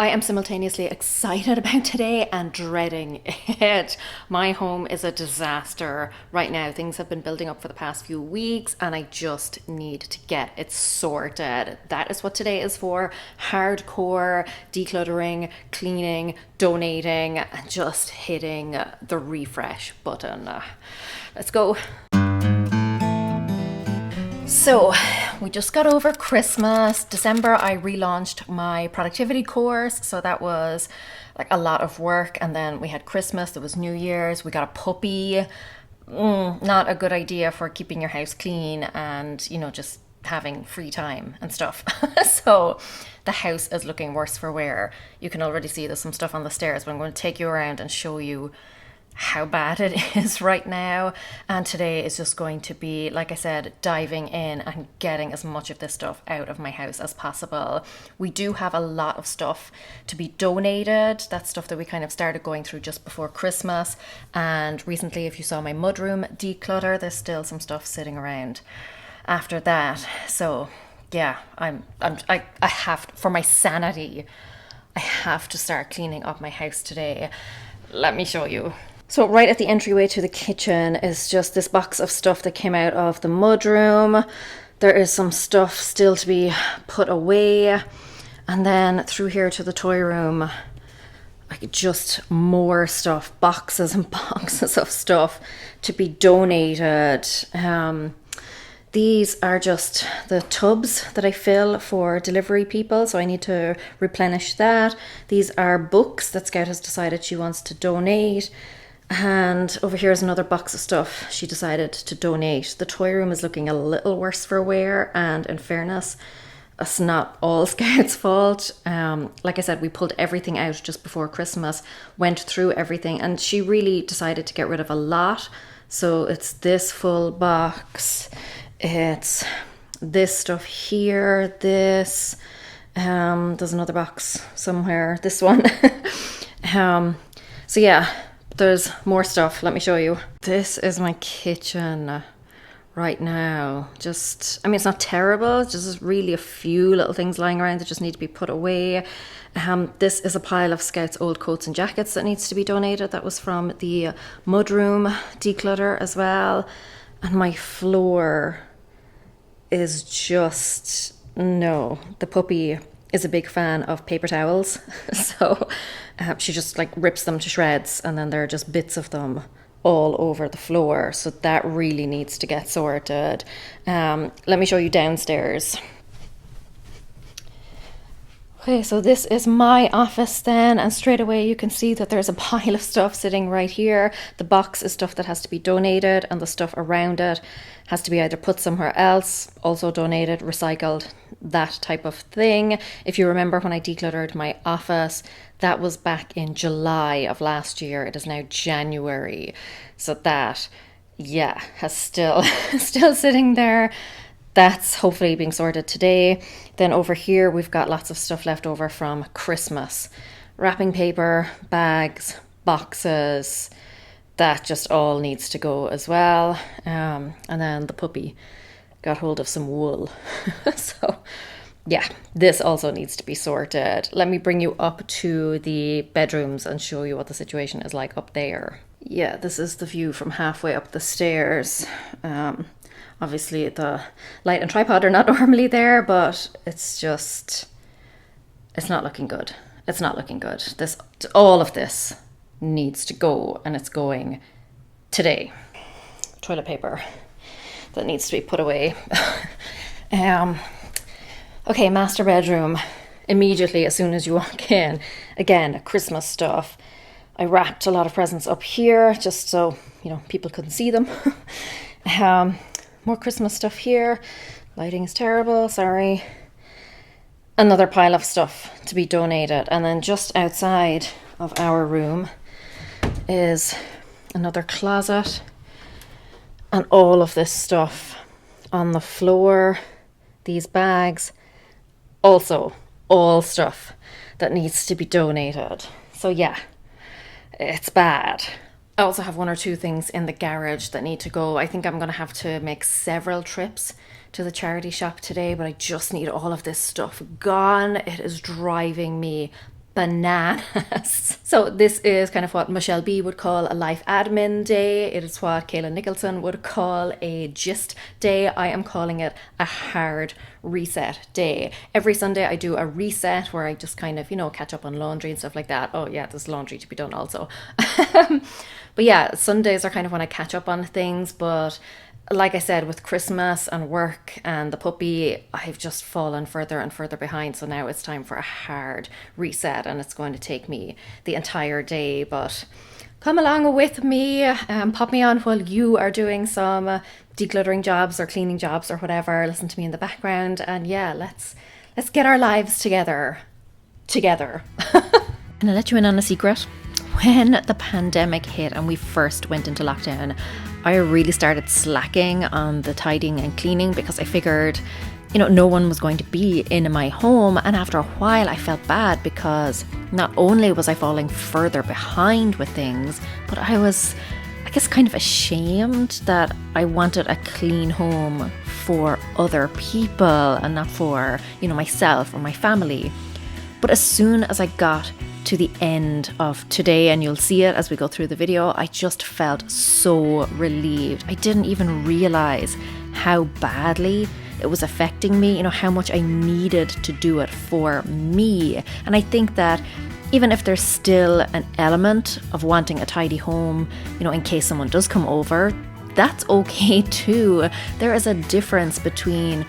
I am simultaneously excited about today and dreading it. My home is a disaster right now. Things have been building up for the past few weeks and I just need to get it sorted. That is what today is for. Hardcore decluttering, cleaning, donating, and just hitting the refresh button. Let's go. So, we just got over Christmas. December, I relaunched my productivity course. So that was like a lot of work. And then we had Christmas, there was New Year's, we got a puppy. Not a good idea for keeping your house clean and, just having free time and stuff. So the house is looking worse for wear. You can already see there's some stuff on the stairs, but I'm going to take you around and show you how bad it is right now. And today is just going to be, like I said, diving in and getting as much of this stuff out of my house as possible. We do have a lot of stuff to be donated. That's stuff that we kind of started going through just before Christmas. And recently, if you saw my mudroom declutter, there's still some stuff sitting around after that. So yeah, I have, for my sanity, I have to start cleaning up my house today. Let me show you. So right at the entryway to the kitchen is just this box of stuff that came out of the mudroom. There is some stuff still to be put away. And then through here to the toy room, like just more stuff, boxes and boxes of stuff to be donated. These are just the tubs that I fill for delivery people, so I need to replenish that. These are books that Scout has decided she wants to donate. And over here is another box of stuff she decided to donate. The toy room is looking a little worse for wear, and in fairness, it's not all Scout's fault. Like I said, we pulled everything out just before Christmas, went through everything, and she really decided to get rid of a lot. So it's this full box, it's this stuff here, this, there's another box somewhere, this one. So yeah, there's more stuff. Let me show you. This is my kitchen right now. It's not terrible. It's just really a few little things lying around that just need to be put away. This is a pile of Scout's old coats and jackets that needs to be donated. That was from the mudroom declutter as well. And my floor is just, no. The puppy is a big fan of paper towels. So she just like rips them to shreds, and then there are just bits of them all over the floor. So that really needs to get sorted. Let me show you downstairs. Okay, so this is my office then, and straight away you can see that there's a pile of stuff sitting right here. The box is stuff that has to be donated, and the stuff around it has to be either put somewhere else, also donated, recycled, that type of thing. If you remember when I decluttered my office, that was back in July of last year. It is now January. So that, yeah, has still sitting there. That's hopefully being sorted today. Then over here, we've got lots of stuff left over from Christmas. Wrapping paper, bags, boxes. That just all needs to go as well. And then the puppy got hold of some wool. So yeah, this also needs to be sorted. Let me bring you up to the bedrooms and show you what the situation is like up there. Yeah, this is the view from halfway up the stairs. Obviously the light and tripod are not normally there, but it's not looking good. It's not looking good. All of this needs to go, and it's going today. Toilet paper that needs to be put away. Okay, master bedroom. Immediately as soon as you walk in, again, Christmas stuff. I wrapped a lot of presents up here just so, people couldn't see them. More Christmas stuff here. Lighting is terrible, sorry. Another pile of stuff to be donated. And then just outside of our room is another closet. And all of this stuff on the floor. These bags. Also, all stuff that needs to be donated. So yeah, it's bad. I also have one or two things in the garage that need to go. I think I'm going to have to make several trips to the charity shop today, but I just need all of this stuff gone. It is driving me bananas. So this is kind of what Michelle B would call a life admin day. It is what Kayla Nicholson would call a gist day. I am calling it a hard reset day. Every Sunday I do a reset where I just kind of, catch up on laundry and stuff like that. Oh yeah, there's laundry to be done also. But yeah, Sundays are kind of when I catch up on things, but like I said, with Christmas and work and the puppy, I've just fallen further and further behind. So now it's time for a hard reset, and it's going to take me the entire day. But come along with me, pop me on while you are doing some decluttering jobs or cleaning jobs or whatever. Listen to me in the background, and yeah, let's get our lives together. Can I let you in on a secret? When the pandemic hit and we first went into lockdown, I really started slacking on the tidying and cleaning because I figured, no one was going to be in my home. And after a while, I felt bad because not only was I falling further behind with things, but I was, I guess, kind of ashamed that I wanted a clean home for other people and not for, myself or my family. But as soon as I got to the end of today, and you'll see it as we go through the video, I just felt so relieved. I didn't even realize how badly it was affecting me, how much I needed to do it for me. And I think that even if there's still an element of wanting a tidy home, in case someone does come over, that's okay too. There is a difference between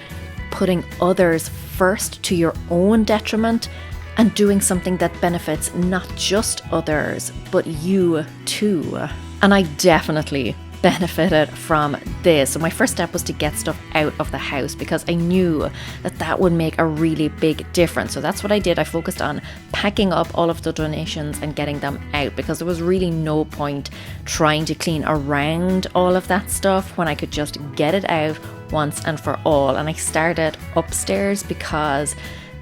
putting others first to your own detriment and doing something that benefits not just others, but you too. And I definitely benefited from this. So my first step was to get stuff out of the house because I knew that would make a really big difference. So that's what I did. I focused on packing up all of the donations and getting them out because there was really no point trying to clean around all of that stuff when I could just get it out once and for all. And I started upstairs because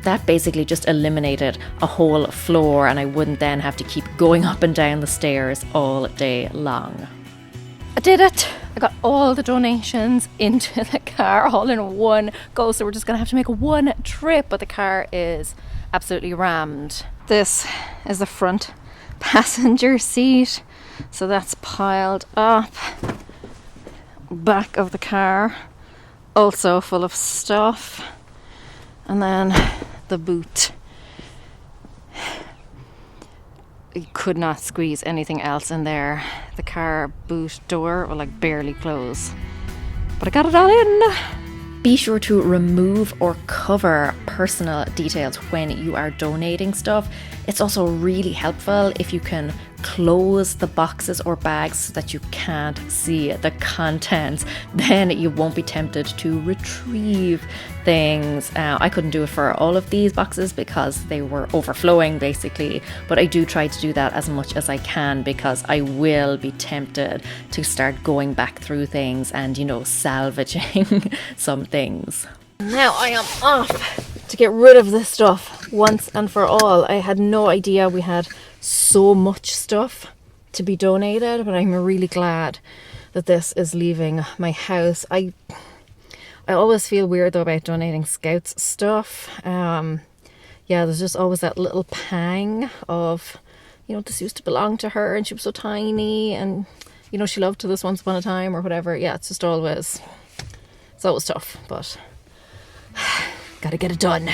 that basically just eliminated a whole floor and I wouldn't then have to keep going up and down the stairs all day long. I did it! I got all the donations into the car all in one go, so we're just gonna have to make one trip, but the car is absolutely rammed. This is the front passenger seat, so that's piled up. Back of the car, also full of stuff. And then the boot. You could not squeeze anything else in there. The car boot door will barely close. But I got it all in. Be sure to remove or cover personal details when you are donating stuff. It's also really helpful if you can close the boxes or bags so that you can't see the contents. Then you won't be tempted to retrieve things. I couldn't do it for all of these boxes because they were overflowing basically, but I do try to do that as much as I can because I will be tempted to start going back through things and salvaging some things. Now I am off to get rid of this stuff once and for all. I had no idea we had so much stuff to be donated, but I'm really glad that this is leaving my house. I always feel weird though about donating Scouts stuff. There's just always that little pang of, this used to belong to her and she was so tiny and, she loved to this once upon a time or whatever. Yeah, it's always tough, but gotta get it done.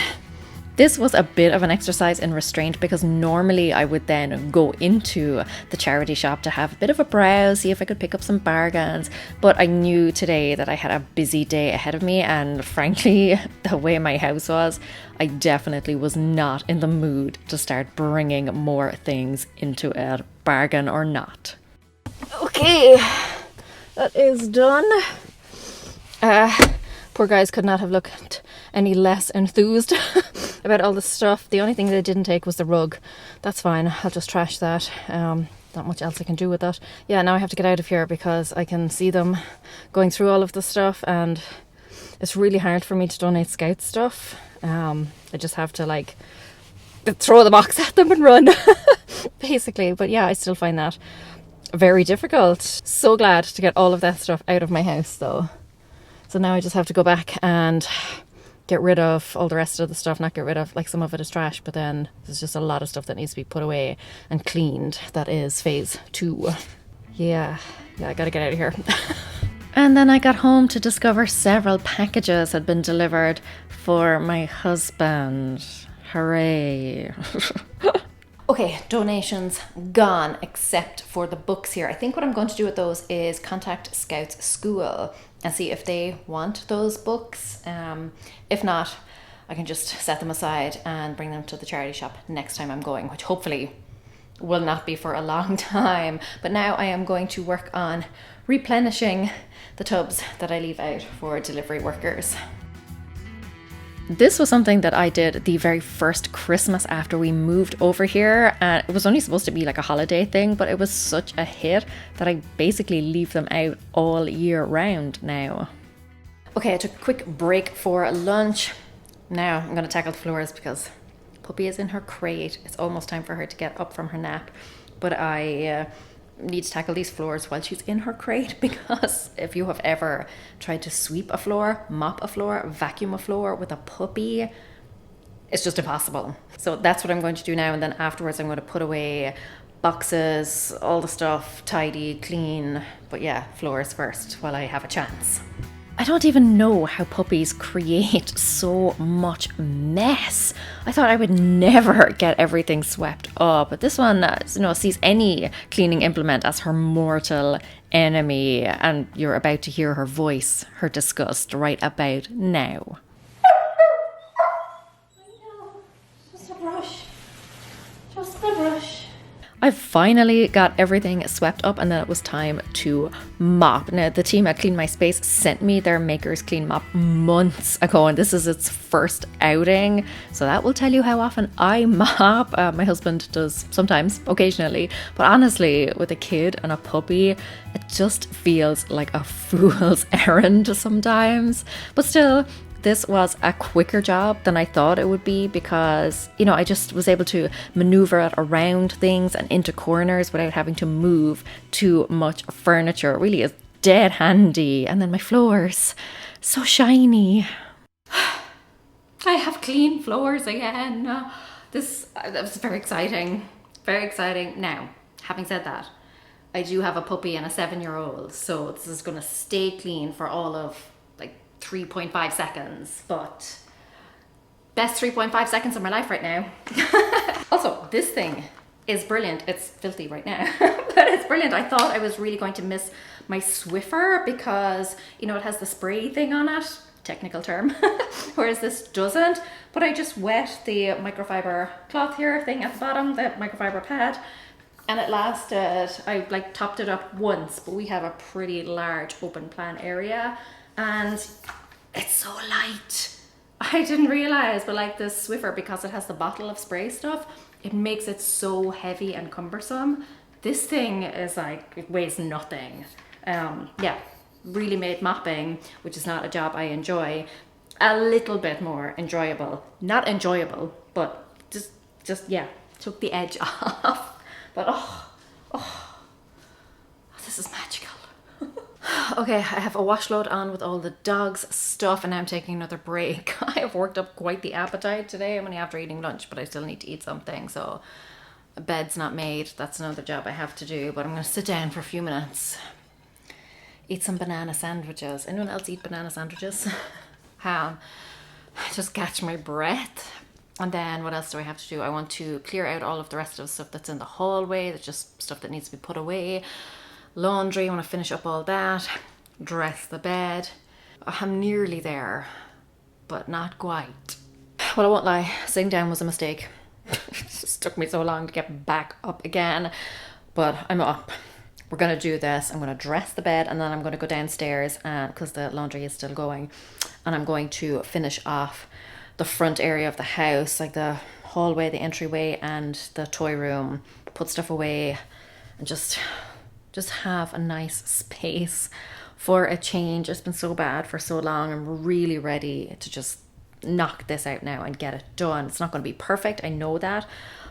This was a bit of an exercise in restraint because normally I would then go into the charity shop to have a bit of a browse, see if I could pick up some bargains. But I knew today that I had a busy day ahead of me, and frankly, the way my house was, I definitely was not in the mood to start bringing more things into it, bargain or not. Okay, that is done. Poor guys could not have looked any less enthused about all the stuff. The only thing they didn't take was the rug. That's fine, I'll just trash that. Not much else I can do with that. Yeah, now I have to get out of here because I can see them going through all of the stuff and it's really hard for me to donate Scout stuff. I just have to throw the box at them and run basically. But yeah, I still find that very difficult. So glad to get all of that stuff out of my house though. So now I just have to go back and get rid of all the rest of the stuff. Not get rid of, like, some of it is trash, but then there's just a lot of stuff that needs to be put away and cleaned. That is phase 2. Yeah, I gotta get out of here. And then I got home to discover several packages had been delivered for my husband. Hooray. Okay, donations gone except for the books here. I think what I'm going to do with those is contact Scouts School and see if they want those books. If not, I can just set them aside and bring them to the charity shop next time I'm going, which hopefully will not be for a long time. But now I am going to work on replenishing the tubs that I leave out for delivery workers. This was something that I did the very first Christmas after we moved over here, and it was only supposed to be like a holiday thing, but it was such a hit that I basically leave them out all year round now. Okay, I took a quick break for lunch. Now I'm going to tackle the floors because Puppy is in her crate. It's almost time for her to get up from her nap, but I need to tackle these floors while she's in her crate, because if you have ever tried to sweep a floor, mop a floor, vacuum a floor with a puppy, it's just impossible. So that's what I'm going to do now, and then afterwards I'm going to put away boxes, all the stuff, tidy, clean. But yeah, floors first while I have a chance. I don't even know how puppies create so much mess. I thought I would never get everything swept up, but this one, sees any cleaning implement as her mortal enemy, and you're about to hear her voice, her disgust, right about now. Just a brush. Just a brush. I finally got everything swept up, and then it was time to mop. Now, the team at Clean My Space sent me their Maker's Clean Mop months ago, and this is its first outing. So that will tell you how often I mop. My husband does sometimes, occasionally. But honestly, with a kid and a puppy, it just feels like a fool's errand sometimes. But still, this was a quicker job than I thought it would be, because, I just was able to maneuver it around things and into corners without having to move too much furniture. It really is dead handy. And then my floors, so shiny. I have clean floors again. That was very exciting. Very exciting. Now, having said that, I do have a puppy and a 7-year-old, so this is going to stay clean for all of 3.5 seconds, but best 3.5 seconds of my life right now. Also, this thing is brilliant. It's filthy right now, but it's brilliant. I thought I was really going to miss my Swiffer because, it has the spray thing on it, technical term, whereas this doesn't. But I just wet the microfiber cloth here thing at the bottom, the microfiber pad, and it lasted. I topped it up once, but we have a pretty large open plan area, and it's so light. I didn't realize, but this Swiffer, because it has the bottle of spray stuff, it makes it so heavy and cumbersome. This thing is it weighs nothing. Yeah, really made mopping, which is not a job I enjoy, a little bit more enjoyable. Not enjoyable, but just yeah, took the edge off. But this is magical. Okay, I have a wash load on with all the dog's stuff, and now I'm taking another break. I have worked up quite the appetite today. I'm only after eating lunch, but I still need to eat something, so a bed's not made. That's another job I have to do, but I'm going to sit down for a few minutes. Eat some banana sandwiches. Anyone else eat banana sandwiches? Just catch my breath. And then what else do I have to do? I want to clear out all of the rest of the stuff that's in the hallway. That's just stuff that needs to be put away. Laundry, I want to finish up all that. Dress the bed. I'm nearly there, but not quite. Well, I won't lie, sitting down was a mistake. It just took me so long to get back up again, but I'm up. We're going to do this. I'm going to dress the bed, and then I'm going to go downstairs because the laundry is still going, and I'm going to finish off the front area of the house, like the hallway, the entryway, and the toy room. Put stuff away and just have a nice space for a change. It's been so bad for so long. I'm really ready to just knock this out now and get it done. It's not going to be perfect, I know that,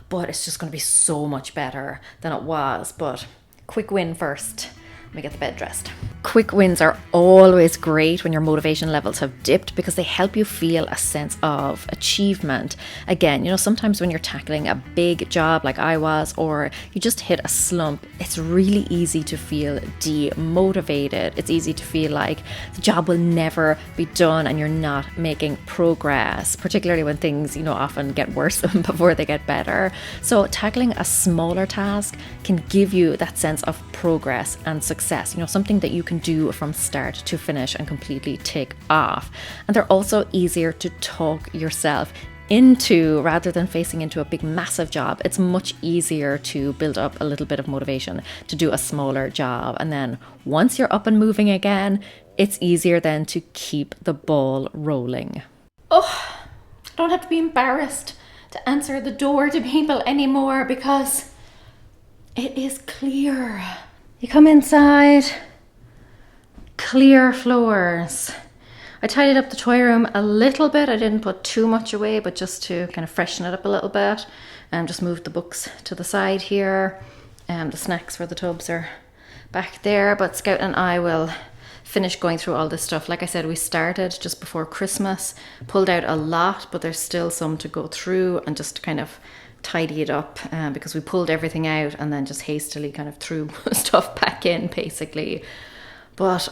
but it's just going to be so much better than it was. But quick win first. Let me get the bed dressed. Quick wins are always great when your motivation levels have dipped because they help you feel a sense of achievement. Again, you know, sometimes when you're tackling a big job like I was, or you just hit a slump, it's really easy to feel demotivated. It's easy to feel like the job will never be done and you're not making progress, particularly when things, you know, often get worse before they get better. So tackling a smaller task can give you that sense of progress and success, you know, something that you can do from start to finish and completely tick off. And they're also easier to talk yourself into rather than facing into a big massive job. It's much easier to build up a little bit of motivation to do a smaller job, and then once you're up and moving again, it's easier then to keep the ball rolling. Oh, I don't have to be embarrassed to answer the door to people anymore because it is clear. You come inside, clear floors. I tidied up the toy room a little bit. I didn't put too much away, but just to kind of freshen it up a little bit. Just moved the books to the side here. The snacks for the tubs are back there. But Scout and I will finish going through all this stuff. Like I said, we started just before Christmas, pulled out a lot, but there's still some to go through and just kind of tidy it up because we pulled everything out and then just hastily kind of threw stuff back in, basically. But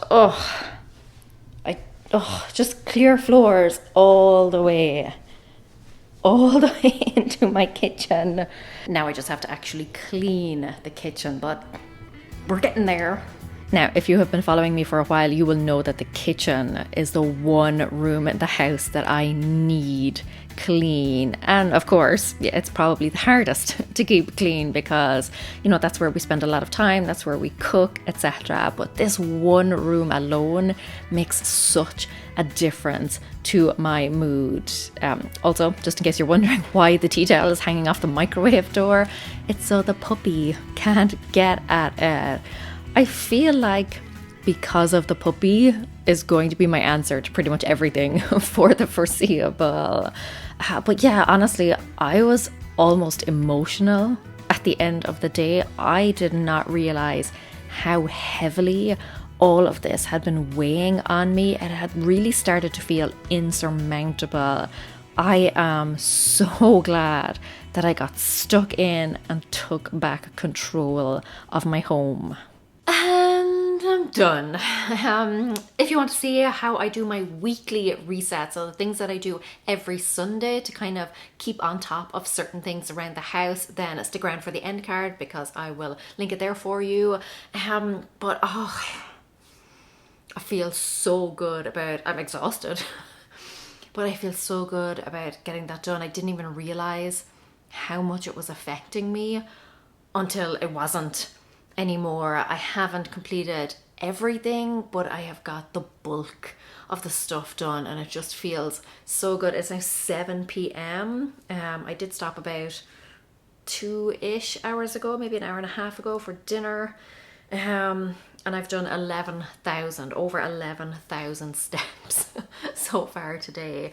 just clear floors all the way into my kitchen. Now I just have to actually clean the kitchen, but we're getting there. Now, if you have been following me for a while, you will know that the kitchen is the one room in the house that I need clean. And of course, yeah, it's probably the hardest to keep clean because, you know, that's where we spend a lot of time, that's where we cook, etc. But this one room alone makes such a difference to my mood. Also, just in case you're wondering why the tea towel is hanging off the microwave door, it's so the puppy can't get at it. I feel like because of the puppy is going to be my answer to pretty much everything for the foreseeable. But yeah, honestly, I was almost emotional at the end of the day. I did not realize how heavily all of this had been weighing on me. It had really started to feel insurmountable. I am so glad that I got stuck in and took back control of my home. And I'm done. If you want to see how I do my weekly resets, so the things that I do every Sunday to kind of keep on top of certain things around the house, then stick around for the end card because I will link it there for you. But I feel so good about, I'm exhausted, but I feel so good about getting that done. I didn't even realize how much it was affecting me until it wasn't anymore. I haven't completed everything, but I have got the bulk of the stuff done and it just feels so good. It's now 7 p.m. I did stop about 2-ish hours ago, maybe an hour and a half ago for dinner. And I've done over 11,000 steps so far today.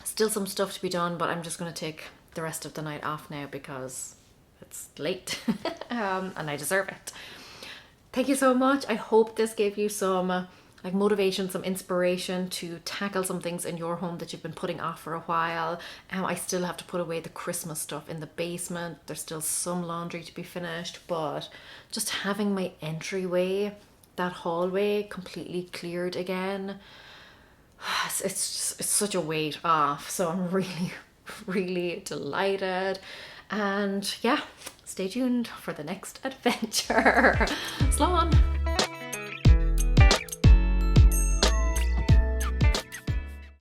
Still some stuff to be done, but I'm just going to take the rest of the night off now because it's late and I deserve it. Thank you so much. I hope this gave you some motivation, some inspiration to tackle some things in your home that you've been putting off for a while. I still have to put away the Christmas stuff in the basement. There's still some laundry to be finished, but just having my entryway, that hallway completely cleared again, it's such a weight off. So I'm really, really delighted. And yeah, stay tuned for the next adventure. Slán!